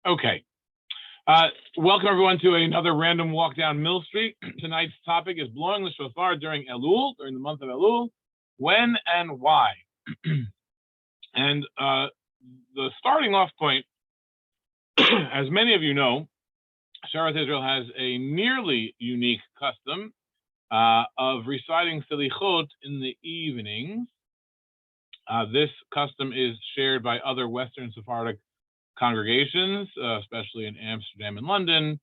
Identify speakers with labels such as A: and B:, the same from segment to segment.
A: Okay. Welcome everyone to another random walk down Mill Street. Tonight's topic is blowing the shofar during Elul, during the month of Elul. When and why? And the starting off point, as many of you know, Sheretz Israel has a nearly unique custom of reciting selichot in the evenings. This custom is shared by other Western Sephardic congregations, especially in Amsterdam and London,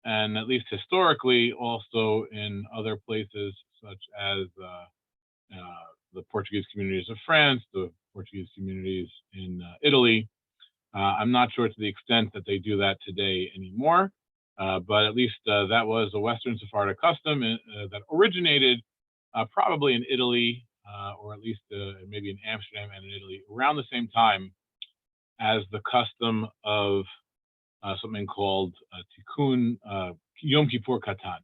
A: and at least historically also in other places such as the Portuguese communities of France, the Portuguese communities in Italy. I'm not sure to the extent that they do that today anymore, but at least that was a Western Sephardic custom that originated probably in Italy, or at least maybe in Amsterdam and in Italy around the same time as the custom of something called Tikkun Yom Kippur Katan.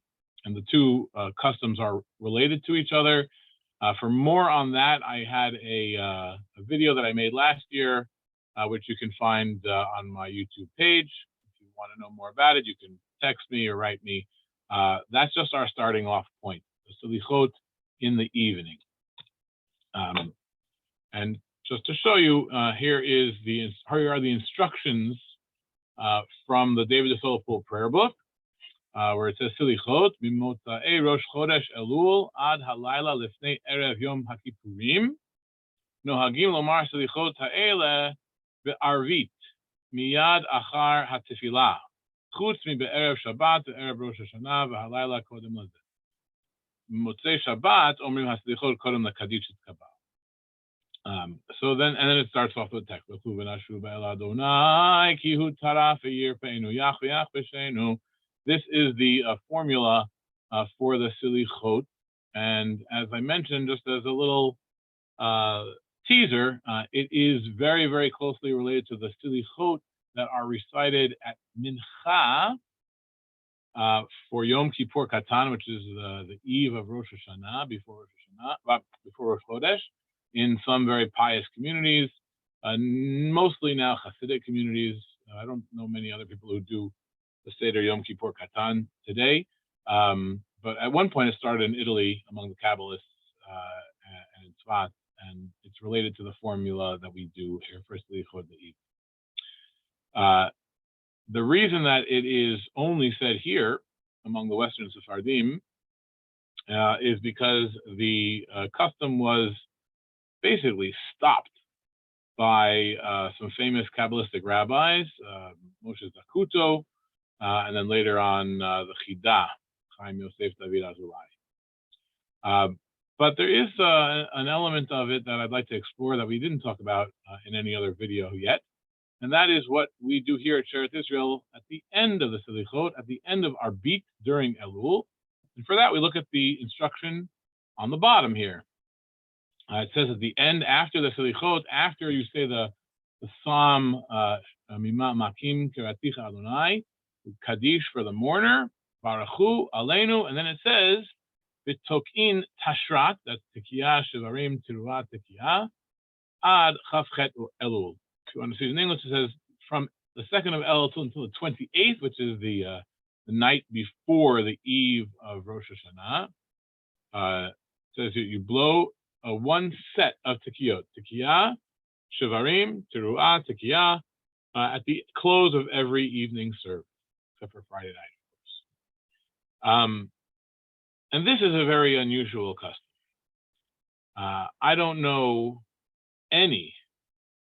A: And the two customs are related to each other. For more on that, I had a video that I made last year, which you can find on my YouTube page. If you want to know more about it, you can text me or write me. That's just our starting off point, the selichot in the evening. And just to show you, here are the instructions from the David Pool prayer book, where it says Selichot Mimotza'ei Rosh Chodesh Elul Ad Halayla Lifnei Erev Yom HaKippurim Nohagim Lomar Selichot Ha'ele Be'arvit Miyad Achar HaTefilah Chutz Mi Be'erev Shabbat Be'erev Rosh Hashanah V'Halayla Kodem Lazeh Motzei Shabbat Omrim HaSelichot Kodem LaKadish Tkabah. So then it starts off with text. This is the formula for the selichot, and as I mentioned, just as a little teaser, it is very, very closely related to the selichot that are recited at Mincha for Yom Kippur Katan, which is the eve of Rosh Hashanah, before Rosh Chodesh. In some very pious communities, mostly now Hasidic communities. I don't know many other people who do the Seder Yom Kippur Katan today, but at one point it started in Italy among the Kabbalists and in Tzvat, and it's related to the formula that we do here for Selichot Eve. The reason that it is only said here among the Western Sephardim is because the custom was basically stopped by some famous Kabbalistic rabbis, Moshe Zakuto, and then later on the Chida, Chaim Yosef David Azurai. But there is an element of it that I'd like to explore that we didn't talk about in any other video yet, and that is what we do here at Sheretz Israel at the end of the Selichot, at the end of our beat during Elul. And for that, we look at the instruction on the bottom here. It says at the end, after the selichot, after you say the psalm Mima Makim Kiraticha Adonai, Kaddish for the mourner, Baruchu Aleinu, and then it says B'tokin Tashrat, that's Tekiyah Shivarim Tiruah Tekiyah, Ad Chavchet Elul. If you want to see it in English, it says from the 2nd of Elul until the 28th, which is the night before the eve of Rosh Hashanah. It says you blow one set of tekiyot, tekiyah, shivarim, teruah, tekiyah, at the close of every evening service, except for Friday night, of course. And this is a very unusual custom. I don't know any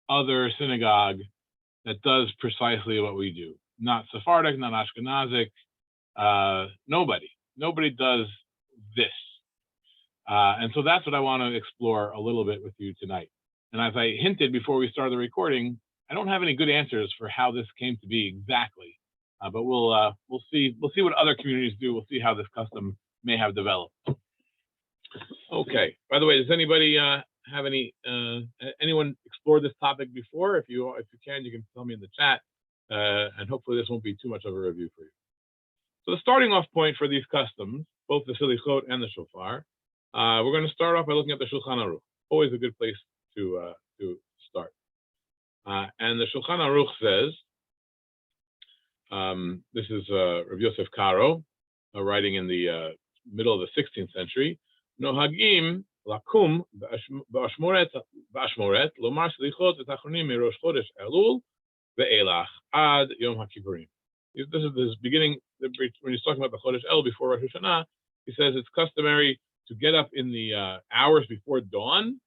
A: other synagogue that does precisely what we do. Not Sephardic, not Ashkenazic, nobody does this. And so that's what I want to explore a little bit with you tonight. And as I hinted before we started the recording, I don't have any good answers for how this came to be exactly, but we'll see what other communities do. We'll see how this custom may have developed. Okay. By the way, does anybody have anyone explored this topic before? If you can, you can tell me in the chat, and hopefully this won't be too much of a review for you. So the starting off point for these customs, both the selichot and the shofar. We're going to start off by looking at the Shulchan Aruch. Always a good place to start. And the Shulchan Aruch says This is Rav Yosef Karo, writing in the middle of the 16th century. Nohagim lakum ba'ashmoret lomar slichot v'tachronim merosh chodesh Elul ve'elach ad Yom HaKippurim. This is this beginning when he's talking about the Chodesh Elul before Rosh Hashanah. He says it's customary to get up in the hours before dawn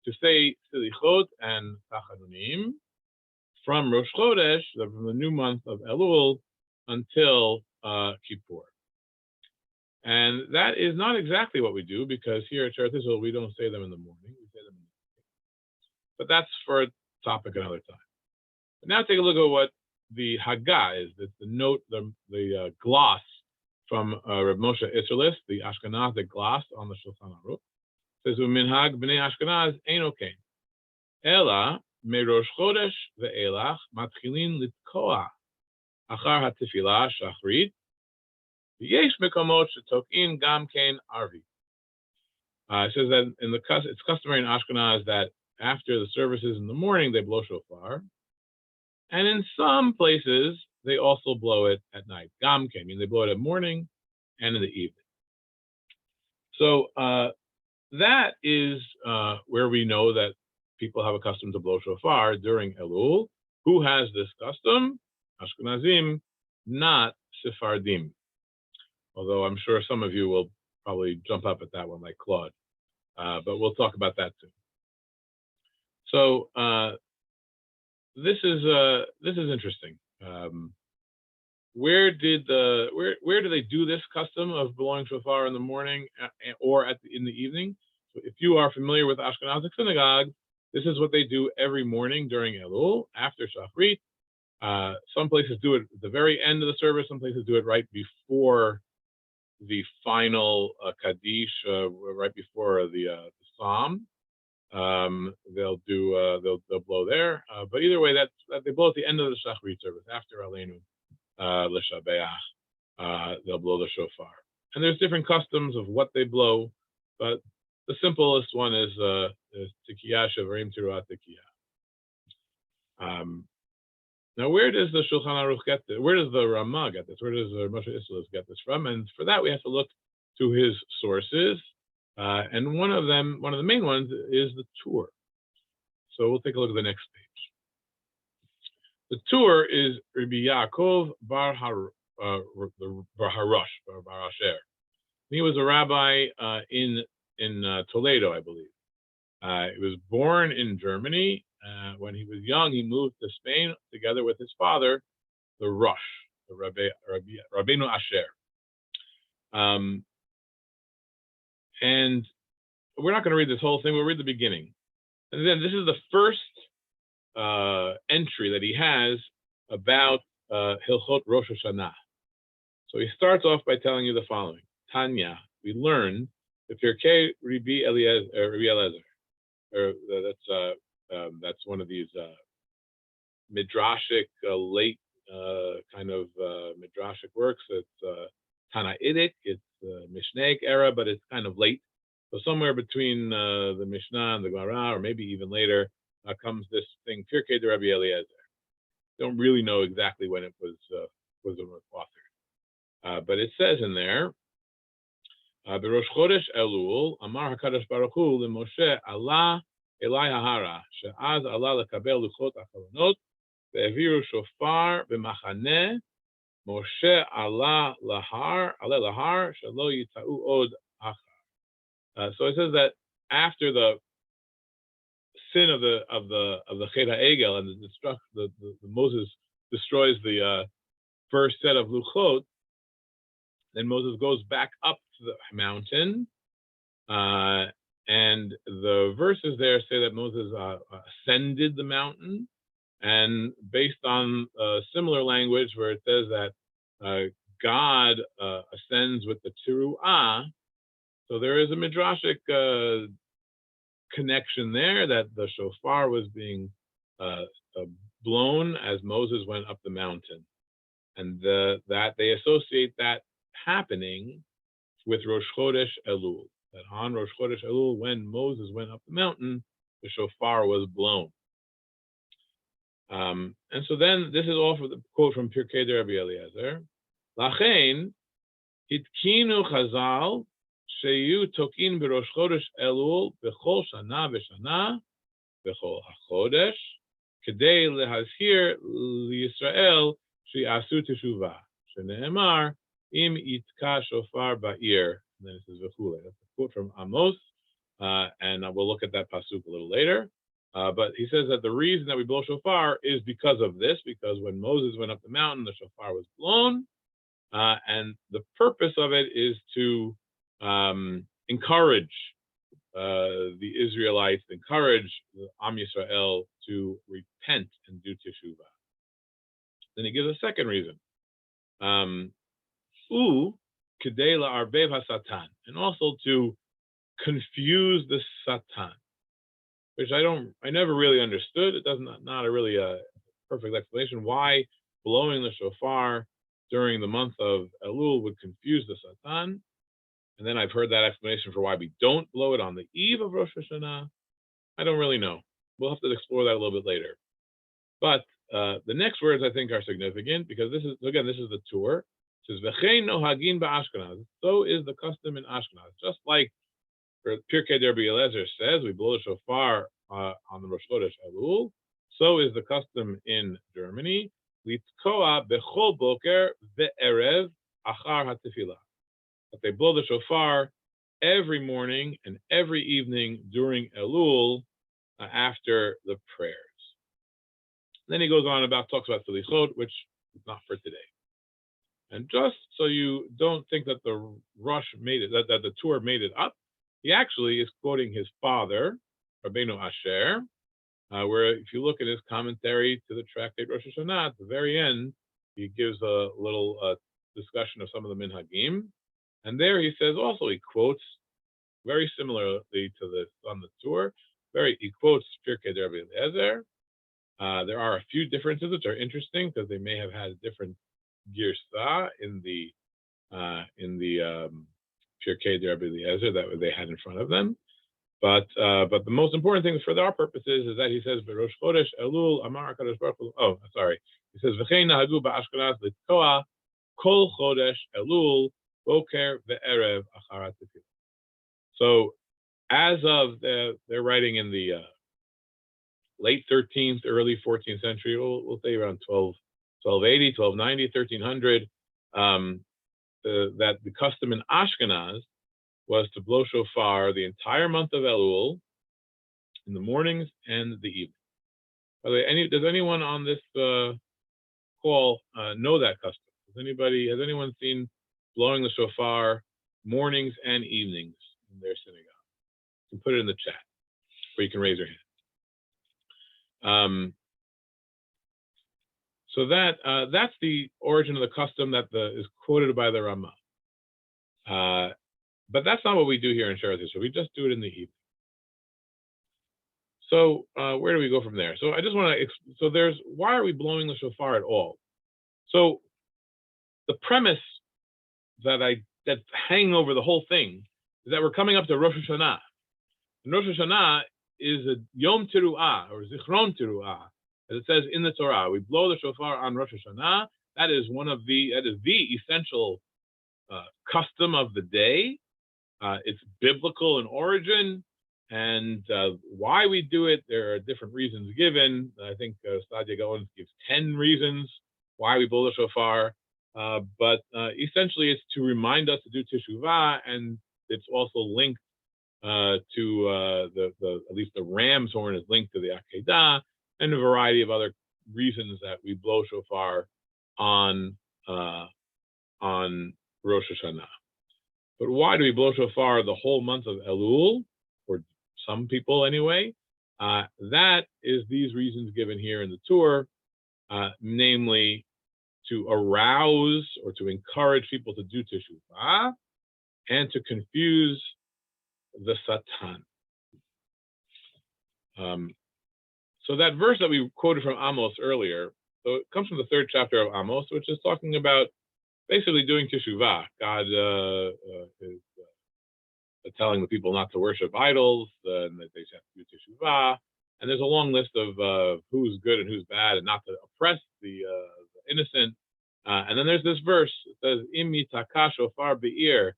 A: to say slichot and tachronim from Rosh Chodesh, from the new month of Elul, until Kippur. And that is not exactly what we do, because here at Sheretz Israel, we don't say them in the morning, we say them in the evening. But that's for a topic another time. But now take a look at what the Haggah is. It's the note, the gloss from Reb Moshe Isserlis, the Ashkenazic gloss on the Shulchan Aruch. It says, "U'minhag b'nei Ashkenaz ein okein, ela merosh chodesh ve'elach matchilin litkoa achar hatefila shachrit v'yesh mekomot shetokin gam kein arvi." It says that it's customary in Ashkenaz that after the services in the morning they blow shofar, and in some places they also blow it at night. Gam kein, meaning they blow it at morning and in the evening. So that is where we know that people have a custom to blow shofar during Elul. Who has this custom? Ashkenazim, not Sephardim. Although I'm sure some of you will probably jump up at that one, like Claude. But we'll talk about that too. So this is interesting. Where do they do this custom of blowing shofar in the morning or in the evening? So if you are familiar with Ashkenazic synagogue, this is what they do every morning during Elul, after Shachrit. Some places do it at the very end of the service. Some places do it right before the final Kaddish, right before the Psalm. They'll blow there. But either way, that they blow at the end of the Shachrit service, after Aleinu L'Shabeach. They'll blow the shofar. And there's different customs of what they blow, but the simplest one is Tikiyah Shavarim Tiruat Tikiyah. Now, where does the Shulchan Aruch get this? Where does the Ramah get this? Where does the Moshe Isserlis get this from? And for that, we have to look to his sources. And one of the main ones is the Tur. So we'll take a look at the next page. The Tur is Rabbi Yaakov Bar Harosh, Bar Asher. He was a rabbi in Toledo, I believe. He was born in Germany. When he was young, he moved to Spain together with his father, the Rosh, the Rabbeinu Asher. And we're not going to read this whole thing. We'll read the beginning. And then this is the first entry that he has about Hilchot Rosh Hashanah. So he starts off by telling you the following. Tanya, we learned the Pirkei Rabbi Eliezer. That's one of these midrashic, late kind of midrashic works. It's Tanaitic, it's Mishnaic era, but it's kind of late. So somewhere between the Mishnah and the Gemara, or maybe even later, comes this thing, Pirkei de Rabbi Eliezer. Don't really know exactly when it was authored. But it says in there, Berosh Chodesh Elul, Amar HaKadosh Baruch Hu LeMoshe Allah Elai Hahara, She'az Allah lekabel luchot acharonot, ve'eviru shofar b'machaneh, Moshe Allah lahar, shelo yita'u od achar. So it says that after the sin of the Chet HaEgel and the Moses destroys the first set of luchot, then Moses goes back up to the mountain, and the verses there say that Moses ascended the mountain, and based on similar language where it says that God ascends with the Teruah, so there is a midrashic connection there that the shofar was being blown as Moses went up the mountain, and that they associate that happening with Rosh Chodesh Elul. That on Rosh Chodesh Elul, when Moses went up the mountain, the shofar was blown. And so then this is all for the quote from Pirkei de Rabbi Eliezer. Lachein hitkinu Chazal sheyu tokin b'rosh chodesh Elul b'chol shana v'shana b'chol hachodesh kedei lehazhir lYisrael she'asu teshuvah shene'emar im itka shofar ba'ir. And then it says v'chule. That's a quote from Amos, and we'll look at that pasuk a little later. But he says that the reason that we blow shofar is because of this, because when Moses went up the mountain, the shofar was blown, and the purpose of it is to encourage the Israelites, encourage the Am Yisrael to repent and do teshuvah. Then he gives a second reason. Kedei la'arbev hasatan, and also to confuse the Satan, which I never really understood. It doesn't not a really a perfect explanation why blowing the shofar during the month of Elul would confuse the Satan. And then I've heard that explanation for why we don't blow it on the eve of Rosh Hashanah. I don't really know. We'll have to explore that a little bit later. But the next words I think are significant because this is the tour. It says V'chein nohagin ba'Ashkenaz. So is the custom in Ashkenaz. Just like Pirkei de Rabbi Eliezer says, we blow the shofar on the Rosh Chodesh Elul. So is the custom in Germany. Litkoa bechol boker ve'erev achar hatefillah. That they blow the shofar every morning and every evening during Elul after the prayers. Then he goes on talks about Selichot, which is not for today. And just so you don't think that the Rush made it, that the tour made it up, he actually is quoting his father, Rabbeinu Asher, where if you look at his commentary to the tractate Rosh Hashanah, at the very end, he gives a little discussion of some of the minhagim. And there he says also, he quotes very similarly to this on the tour, he quotes Pirkei de Rabbi Eliezer. There are a few differences which are interesting because they may have had a different girsa in the Pirkei de Rabbi Eliezer that they had in front of them. But the most important thing for our purposes is that he says Rosh Chodesh Elul Amar HaKadosh Baruch Hu. Oh, sorry. He says V'chein nahagu ba'Ashkenaz litkoa kol Chodesh Elul boker ve'erev achar hatefillah. So as of they're writing in the late 13th, early 14th century, we'll say around 1280, 1290, 1300, that the custom in Ashkenaz was to blow shofar the entire month of Elul in the mornings and the evenings. By the way, does anyone on this call know that custom? Has anyone seen blowing the shofar mornings and evenings in their synagogue? You can put it in the chat, or you can raise your hand. So that's the origin of the custom that is quoted by the Ramah. But that's not what we do here in Sheretz Yisrael. We just do it in the evening. So where do we go from there? So I just want to. Why are we blowing the shofar at all? So the premise that's hanging over the whole thing is that we're coming up to Rosh Hashanah. And Rosh Hashanah is a Yom Teruah or Zichron Teruah, as it says in the Torah. We blow the shofar on Rosh Hashanah. That is the essential custom of the day. It's biblical in origin, and why we do it, there are different reasons given. I think Sadia Gaon gives 10 reasons why we blow the shofar, but essentially it's to remind us to do teshuvah, and it's also linked to at least the ram's horn is linked to the Akedah, and a variety of other reasons that we blow shofar on Rosh Hashanah. But why do we blow shofar the whole month of Elul, for some people anyway? That is these reasons given here in the tour, namely to arouse or to encourage people to do teshuvah and to confuse the Satan. So that verse that we quoted from Amos earlier, so it comes from the 3rd chapter of Amos, which is talking about basically doing teshuvah. God is telling the people not to worship idols, and that they have to do teshuvah. and there's a long list of who's good and who's bad, and not to oppress the innocent. And then there's this verse. It says, "Im yitaka shofar be'ir,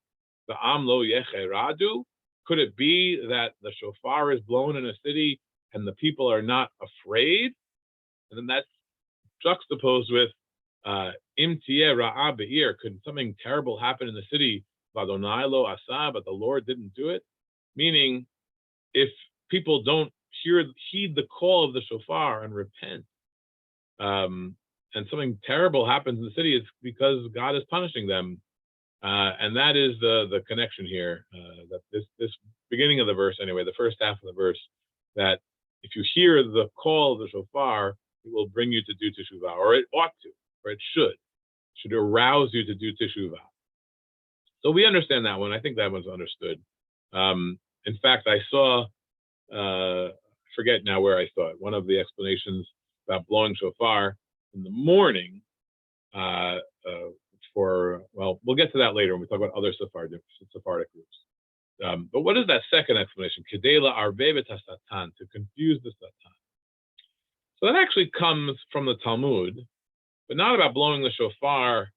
A: va'am lo yecheradu." Could it be that the shofar is blown in a city and the people are not afraid? And then that's juxtaposed with "Im tieh ra'a be'ir." Could something terrible happen in the city? V'Adonai lo asa, but the Lord didn't do it. Meaning, if people don't heed the call of the shofar and repent, and something terrible happens in the city, it's because God is punishing them. And that is the connection here. That this beginning of the verse, anyway, the first half of the verse, that if you hear the call of the shofar, it will bring you to do teshuvah, or it ought to, or it should arouse you to do teshuvah. So we understand that one. I think that one's understood. In fact, I saw, forget now where I saw it, one of the explanations about blowing shofar in the morning well, we'll get to that later when we talk about other Sephardic groups. But what is that second explanation? Kedela arvevet hasatan, to confuse the satan. So that actually comes from the Talmud, but not about blowing the shofar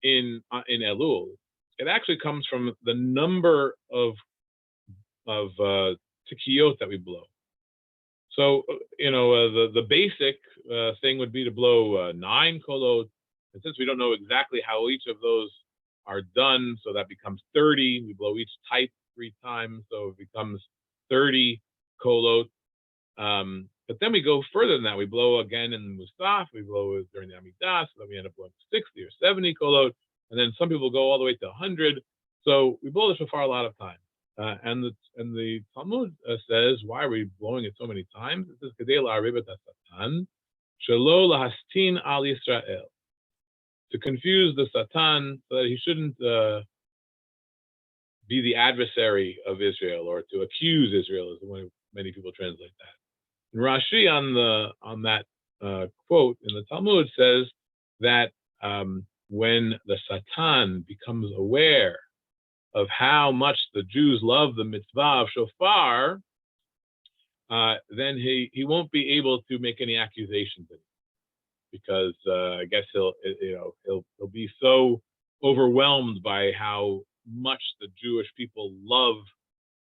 A: in Elul. It actually comes from the number of tikiyot that we blow. So the basic thing would be to blow 9 kolot, and since we don't know exactly how each of those are done, so that becomes 30. We blow each type 3 times, so it becomes 30 kolot. But then we go further than that. We blow again in Musaf, we blow it during the Amidah, so then we end up blowing 60 or 70 kolot, and then some people go all the way to 100. So we blow the shofar a lot of times. And the Talmud says, why are we blowing it so many times? It says, "Kedei la'aribet hasatan, shelo lahastin al Yisrael," to confuse the Satan so that he shouldn't be the adversary of Israel, or to accuse Israel, is the way many people translate that. And Rashi on that quote in the Talmud says that when the Satan becomes aware of how much the Jews love the mitzvah of shofar, then he won't be able to make any accusations anymore, because I guess he'll be so overwhelmed by how much the Jewish people love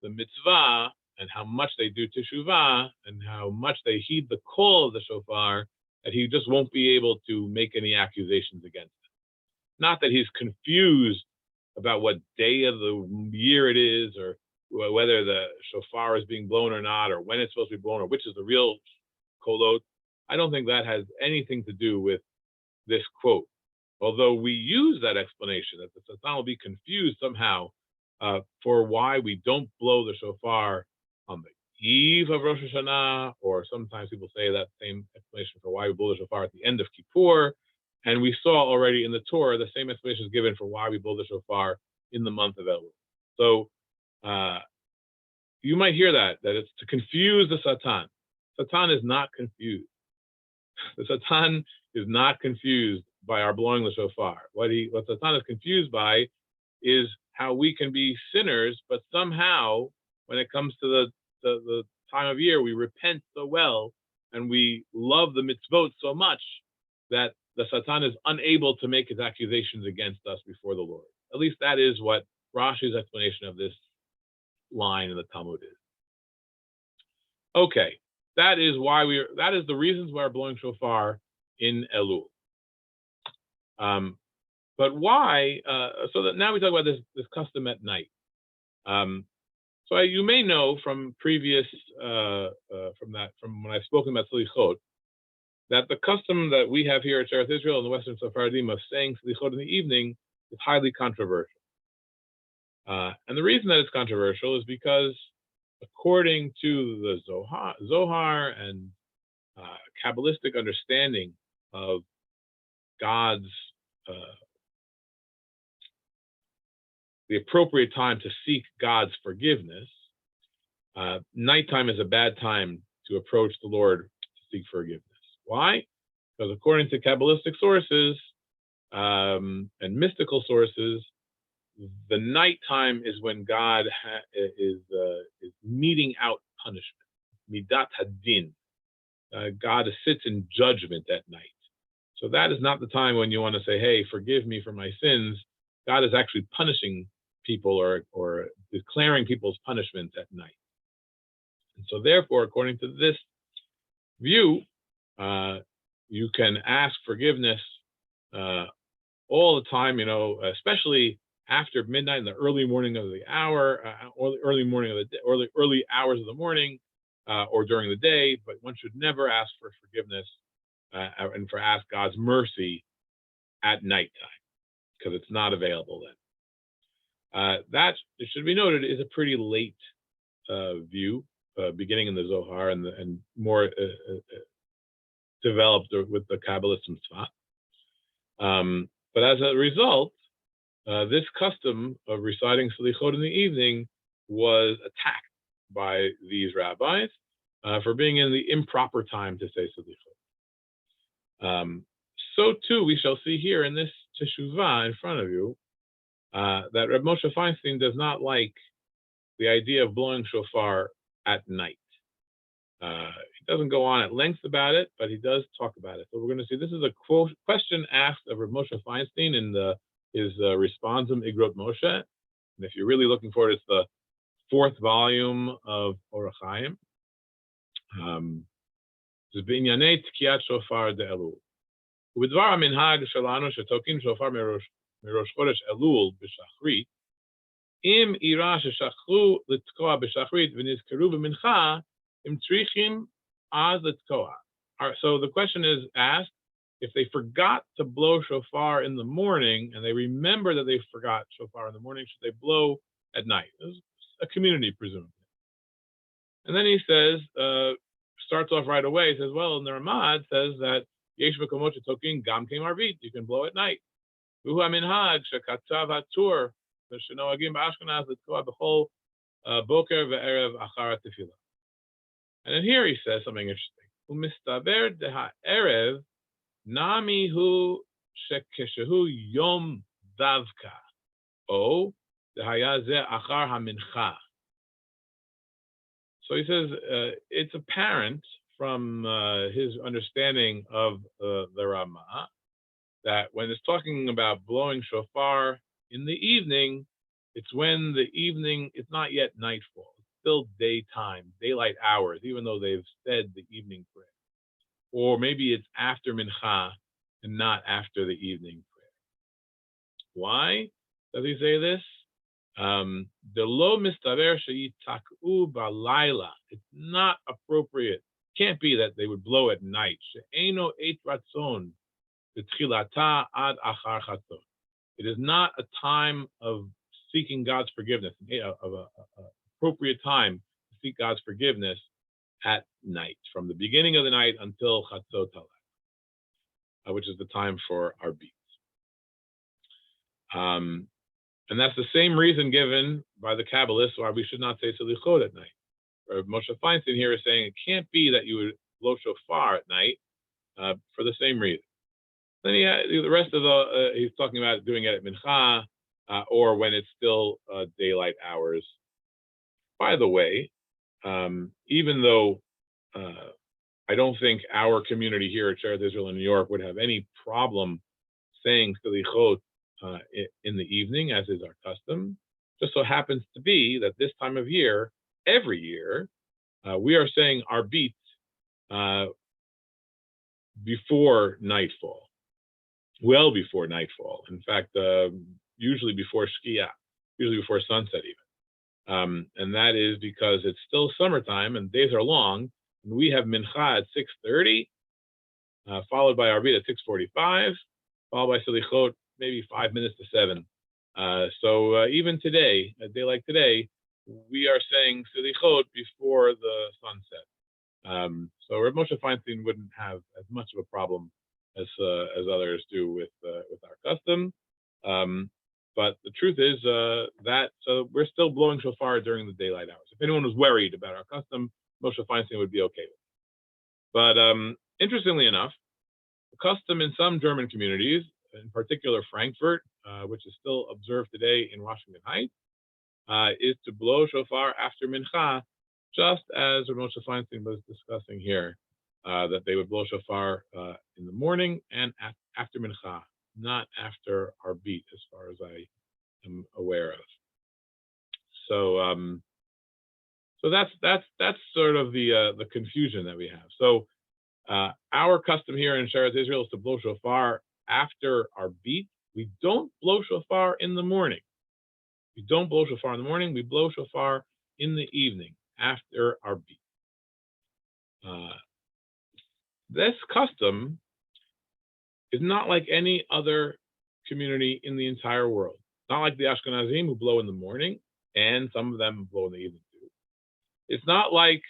A: the mitzvah and how much they do teshuvah and how much they heed the call of the shofar, that he just won't be able to make any accusations against them. Not that he's confused about what day of the year it is, or whether the shofar is being blown or not, or when it's supposed to be blown, or which is the real kolot. I don't think that has anything to do with this quote. Although we use that explanation, that the Satan will be confused somehow for why we don't blow the shofar on the eve of Rosh Hashanah, or sometimes people say that same explanation for why we blow the shofar at the end of Kippur. And we saw already in the Torah the same explanation is given for why we blow the shofar in the month of Elul. So you might hear that it's to confuse the Satan. Satan is not confused. The Satan is not confused by our blowing the shofar. What Satan is confused by is how we can be sinners, but somehow when it comes to the time of year, we repent so well and we love the mitzvot so much that the Satan is unable to make his accusations against us before the Lord. At least that is what Rashi's explanation of this line in the Talmud is. Okay, that is the reasons why we're blowing shofar in Elul. But why? So that now we talk about this custom at night. So you may know from previous from when I've spoken about Slichot, that the custom that we have here at Eretz Israel and the Western Sephardim of saying Slichot in the evening is highly controversial. And the reason that it's controversial is because, according to the Zohar and Kabbalistic understanding of God's the appropriate time to seek God's forgiveness, nighttime is a bad time to approach the Lord to seek forgiveness. Why? Because according to Kabbalistic sources and mystical sources, the nighttime is when God is meting out punishment. midat hadin. God sits in judgment at night. So that is not the time when you want to say, hey, forgive me for my sins. God is actually punishing people or declaring people's punishments at night. And so therefore, according to this view, you can ask forgiveness all the time, especially after midnight in the early morning of the hour, or the early morning of the day, or the early hours of the morning, or during the day. But one should never ask for forgiveness and for ask God's mercy at nighttime, because it's not available then. That, it should be noted, is a pretty late view, beginning in the Zohar and more developed with the Kabbalist Tzfat. But as a result, this custom of reciting Selichot in the evening was attacked by these rabbis for being in the improper time to say Selichot. So too, we shall see here in this Teshuvah in front of you that Reb Moshe Feinstein does not like the idea of blowing shofar at night. He doesn't go on at length about it, but he does talk about it. So we're going to see this is a question asked of Reb Moshe Feinstein in his Responsum Igrot Moshe. And if you're really looking for it, it's the 4th volume of Orach Chaim. It's B'inyanei Tkiyat Shofar de Elul. ובדבר המנהג שלנו שתוקעים שופר מראש חודש אלול בשחרית, אם אירע ששכחו לתקוע בשחרית ונזכרו במנחה, הם צריכים אז לתקוע. So the question is asked, if they forgot to blow shofar in the morning and they remember that they forgot shofar in the morning, should they blow at night? This is a community, presumably. And then he says, starts off right away, he says, well, in the Ramad says that Yesh Mekomot Shetokin Gam Keim Arvit, you can blow at night. V'hu haminhag shekatzav hatur v'shenoagim b'Ashkenaz l'tkoa b'chol boker ve'erev achar tefillah. And then here he says something interesting. U'mistaber deha'erev nami hu shekeshehu yom davka o dehaya zeh achar hamincha. So he says it's apparent from his understanding of the Ramah that when it's talking about blowing shofar in the evening, it's when the evening, it's not yet nightfall. It's still daytime, daylight hours, even though they've said the evening prayer. Or maybe it's after mincha and not after the evening prayer. Why does he say this? The lo mistaver sheyitak'u balayla. It's not appropriate. Can't be that they would blow at night. She'eno eit ratzon b'tchilata ad achar chatzon. It is not a time of seeking God's forgiveness, of an appropriate time to seek God's forgiveness at night, from the beginning of the night until chatzot halak, which is the time for our beats. And that's the same reason given by the Kabbalists why we should not say Selichot at night. Moshe Feinstein here is saying it can't be that you would blow shofar at night for the same reason. Then the rest of he's talking about doing it at mincha or when it's still daylight hours. By the way, even though I don't think our community here at Sheretz Israel in New York would have any problem saying Selichot in the evening, as is our custom, just so happens to be that this time of year, every year, we are saying our beats before nightfall, well before nightfall. In fact, usually before Shkia, usually before sunset even. And that is because it's still summertime and days are long, and we have mincha at 6:30, followed by our beat at 6:45, followed by Selichot maybe 5 minutes to 7. So even today, a day like today, we are saying Selichot before the sunset. So Reb Moshe Feinstein wouldn't have as much of a problem as others do with our custom. But the truth is that we're still blowing shofar during the daylight hours. If anyone was worried about our custom, Moshe Feinstein would be okay with it. But interestingly enough, the custom in some German communities, in particular Frankfurt, which is still observed today in Washington Heights, is to blow shofar after mincha just as Moshe Feinstein was discussing here, that they would blow shofar in the morning and after mincha, not after our beat, as far as I am aware of. So, so that's sort of the confusion that we have. So, our custom here in Sheretz Israel is to blow shofar after our beat. We don't blow shofar in the morning. We don't blow shofar in the morning. We blow shofar in the evening after our beat. This custom is not like any other community in the entire world. Not like the Ashkenazim who blow in the morning, and some of them blow in the evening too. It's not like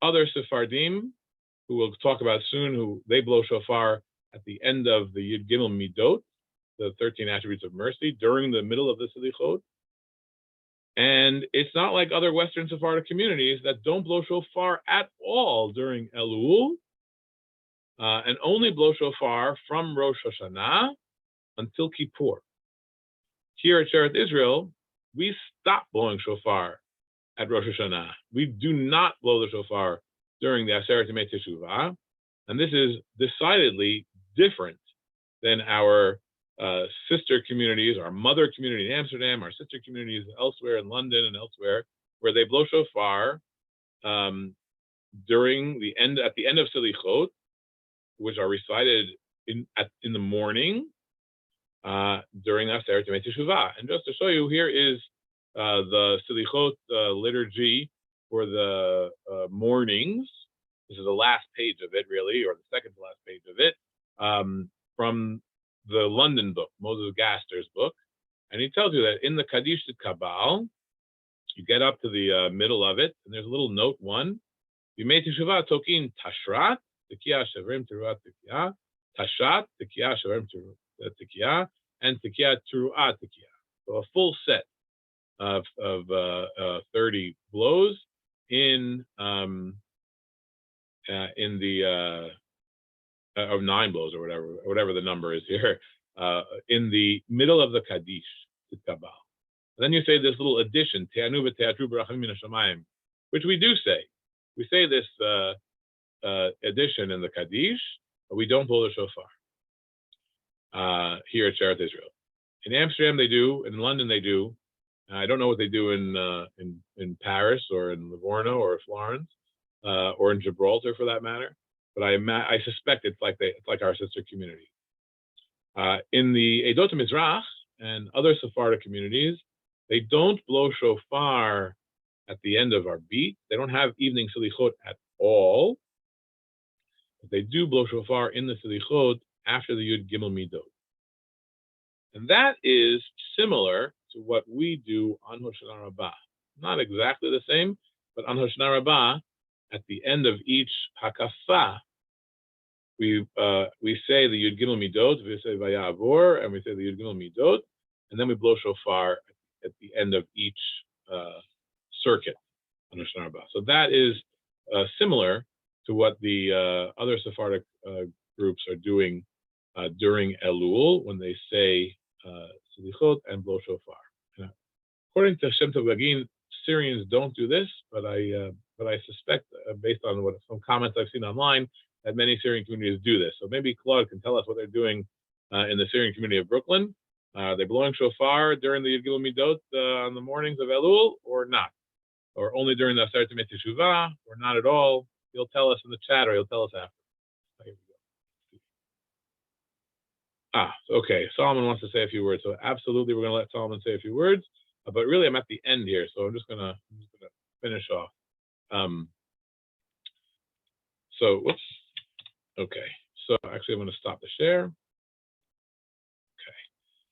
A: other Sephardim, who we'll talk about soon, who they blow shofar at the end of the Yud Gimel Midot, the 13 attributes of mercy, during the middle of the Selichot. And it's not like other Western Sephardic communities that don't blow shofar at all during Elul, and only blow shofar from Rosh Hashanah until Kippur. Here at Sheretz Israel, we stop blowing shofar at Rosh Hashanah. We do not blow the shofar during the Aseret Yemei Teshuvah, and this is decidedly different than our sister communities, our mother community in Amsterdam, our sister communities elsewhere in London and elsewhere, where they blow shofar during at the end of Selichot, which are recited in the morning during Aseret Yemei Teshuvah. And just to show you, here is the Selichot liturgy for the mornings. This is the last page of it, really, or the second to last page of it, from the London book, Moses Gaster's book. And he tells you that in the Kaddish Kabal, you get up to the middle of it, and there's a little note 1. Yemei Teshuvah tokin tashrat, tekiah shavrim teruat tekiah, tashat, tekiah shavrim tekiah, and tekiah teruat tekiah. So a full set of 30 blows in the of 9 blows or whatever the number is here, in the middle of the Kaddish Kabal. And then you say this little addition, Te'anu v'te'atru b'rachamim min hashamayim, which we do say. We say this addition in the Kaddish, but we don't blow the shofar here at Sheretz Israel. In Amsterdam they do, in London they do. I don't know what they do in Paris or in Livorno or Florence or in Gibraltar for that matter. But I suspect it's like our sister community. In the Edot Mizrach and other Sephardic communities, they don't blow shofar at the end of our beat. They don't have evening Selichot at all. But they do blow shofar in the Selichot after the Yud Gimel Midot. And that is similar to what we do on Hoshana Rabbah. Not exactly the same, but on Hoshana Rabbah, at the end of each Hakafah, we say the Yud Gimel Midot, we say Vayavor, and we say the Yud Gimel Midot, and then we blow shofar at the end of each circuit on Hoshana Rabbah. So that is similar to what the other Sephardic groups are doing during Elul when they say Selichot and blow shofar. According to Shem Tov Gagin, Syrians don't do this, but I suspect, based on some comments I've seen online, that many Syrian communities do this. So maybe Claude can tell us what they're doing in the Syrian community of Brooklyn. Are they blowing shofar during the Yud Gimel Midot on the mornings of Elul, or not? Or only during the Aseret Yemei Teshuvah, or not at all? He'll tell us in the chat, or he'll tell us after. Here we go. Okay. Solomon wants to say a few words. So absolutely, we're going to let Solomon say a few words. But really, I'm at the end here, so I'm just gonna finish off. So, whoops. Okay. So actually, I'm going to stop the share. Okay.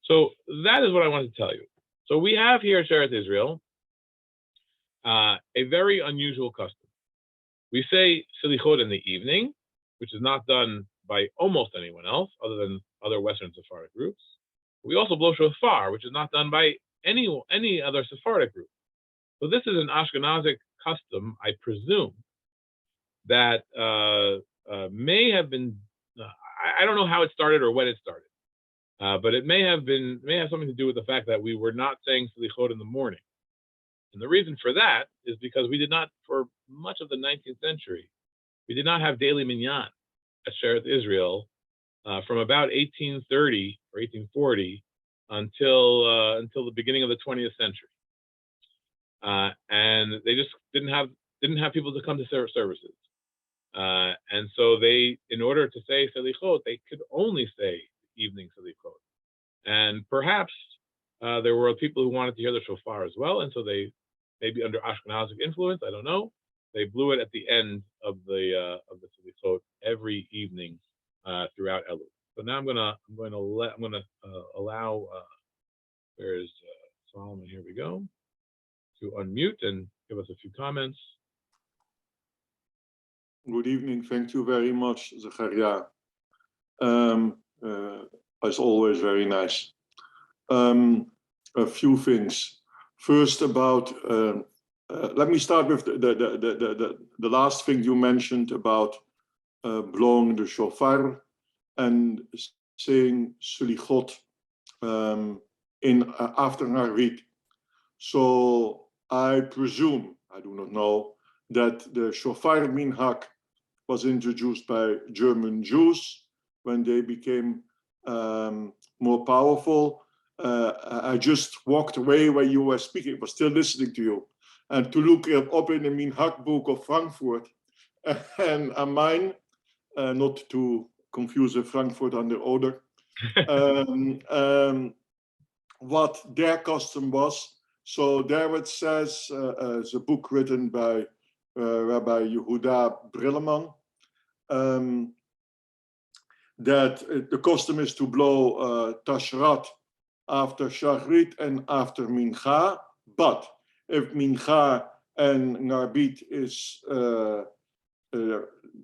A: So that is what I wanted to tell you. So we have here at Sheretz Israel a very unusual custom. We say Selichot in the evening, which is not done by almost anyone else other than other Western Sephardic groups. We also blow shofar, which is not done by any other Sephardic group. So this is an Ashkenazic custom, I presume, that may have been. I don't know how it started or when it started, but it may have something to do with the fact that we were not saying Selichot in the morning. And the reason for that is because we did not, for much of the 19th century, we did not have daily minyan at Sheretz Israel from about 1830 or 1840 until the beginning of the 20th century, and they just didn't have people to come to services, and so they, in order to say selichot, they could only say evening selichot, and perhaps there were people who wanted to hear the shofar as well, and so they, maybe under Ashkenazic influence, I don't know, they blew it at the end of the selichot every evening throughout Elul. So now I'm gonna allow there's Solomon, here we go, to unmute and give us a few comments.
B: Good evening. Thank you very much, Zachariah. As always, very nice. A few things. First, about let me start with the last thing you mentioned about blowing the shofar and saying selichot in after Harit. So I presume, I do not know, that the shofar minhag was introduced by German Jews when they became more powerful. I just walked away while you were speaking, I was still listening to you, and to look up in the minhag book of Frankfurt, and mine, not to confuse the Frankfurt and the Oder, what their custom was. So there it says, the book written by Rabbi Yehuda Brilleman, that the custom is to blow Tashrat after Shachrit and after Mincha, but if Mincha and Narbit is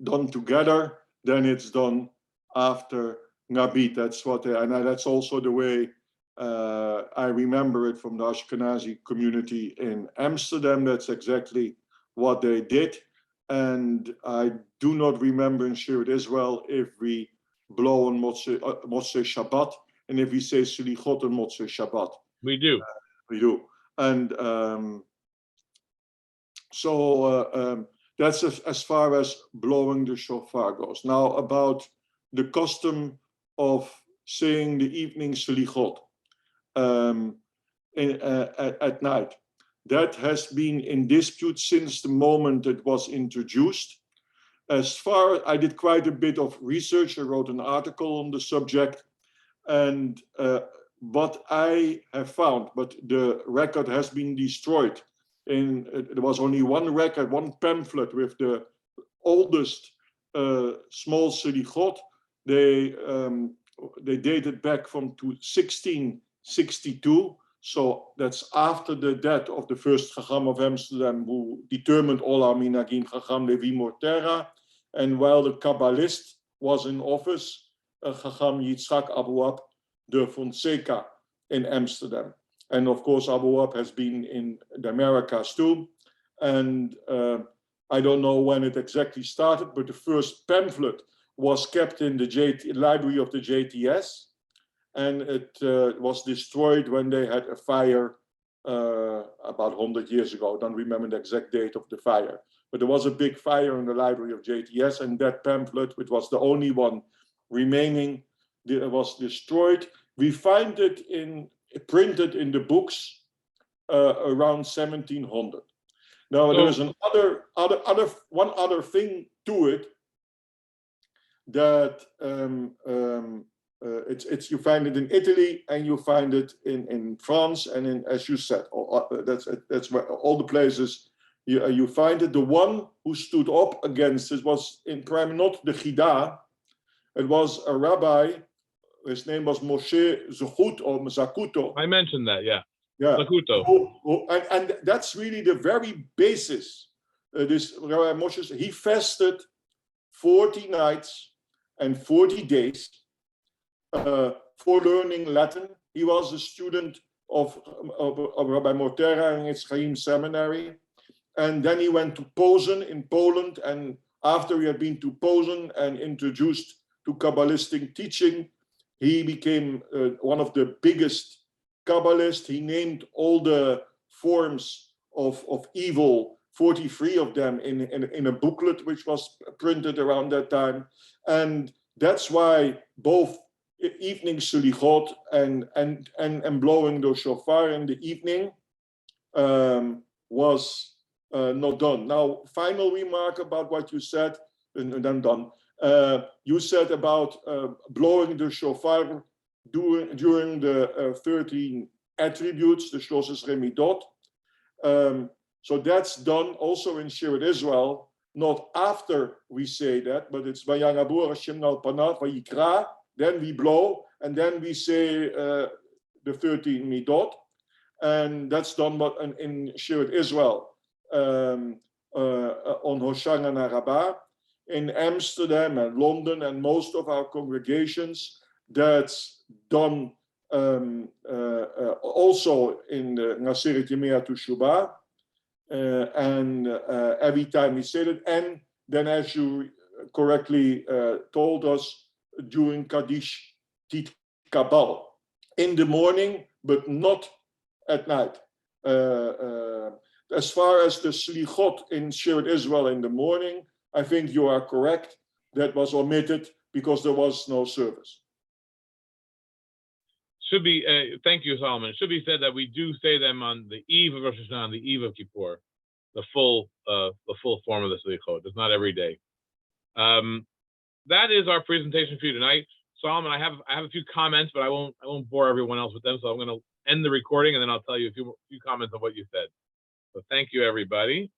B: done together, then it's done after Narbit. That's what, and that's also the way I remember it from the Ashkenazi community in Amsterdam. That's exactly what they did. And I do not remember in Sheretz Israel if we blow on Motzei Shabbat, and if we say Selichot on Motzei Shabbat.
A: We do.
B: We do. And that's as far as blowing the shofar goes. Now, about the custom of saying the evening Selichot at night. That has been in dispute since the moment it was introduced. As far, I did quite a bit of research. I wrote an article on the subject, and what I have found, but the record has been destroyed. There was only one record, one pamphlet with the oldest small selichot. They dated back from 1662. So that's after the death of the first Chacham of Amsterdam, who determined all our minhagim, Chacham Levi Mortera. And while the Kabbalist was in office, Chacham Yitzchak Abuab de Fonseca in Amsterdam. And of course, Abuab has been in the Americas too. And I don't know when it exactly started, but the first pamphlet was kept in the library of the JTS. And it was destroyed when they had a fire about 100 years ago. I don't remember the exact date of the fire. But there was a big fire in the library of JTS, and that pamphlet, which was the only one remaining, was destroyed. We find it printed in the books around 1700. Now, there is one other thing to it, that you find it in Italy, and you find it in France, and in, as you said, that's where all the places you find it. The one who stood up against it was in prime, not the Chida. It was a rabbi. His name was Moshe Zuchut or Zakuto.
A: I mentioned that, yeah.
B: Zakuto. And that's really the very basis. This Rabbi Moshe, he fasted 40 nights and 40 days for learning Latin. He was a student of Rabbi Mortera in its Chaim seminary. And then he went to Posen in Poland. And after he had been to Posen and introduced to Kabbalistic teaching, he became one of the biggest Kabbalists. He named all the forms of evil, 43 of them in a booklet which was printed around that time. And that's why both evening sulichot and blowing the shofar in the evening was not done. Now, final remark about what you said, and then done. You said about blowing the shofar during the 13 attributes, the Shloshes Remidot. So that's done also in Shirat Israel, not after we say that, but it's Vayangabur Hashem al Panav Vayikra, then we blow, and then we say the 13 Midot, and that's done in Shirat Israel on Hoshana Rabbah. In Amsterdam and London and most of our congregations, that's done also in the Naseret Yemei Tushubah, and every time we say that, and then as you correctly told us, during Kaddish Tit Kabal, in the morning, but not at night. As far as the Slichot in Shirat Israel in the morning, I think you are correct. That was omitted because there was no service.
A: Should be, thank you, Solomon. It should be said that we do say them on the eve of Rosh Hashanah, on the eve of Kippur, the full form of the Slichot. It's not every day. That is our presentation for you tonight. Solomon, I have a few comments, but I won't bore everyone else with them. So I'm going to end the recording, and then I'll tell you a few comments on what you said. So thank you, everybody.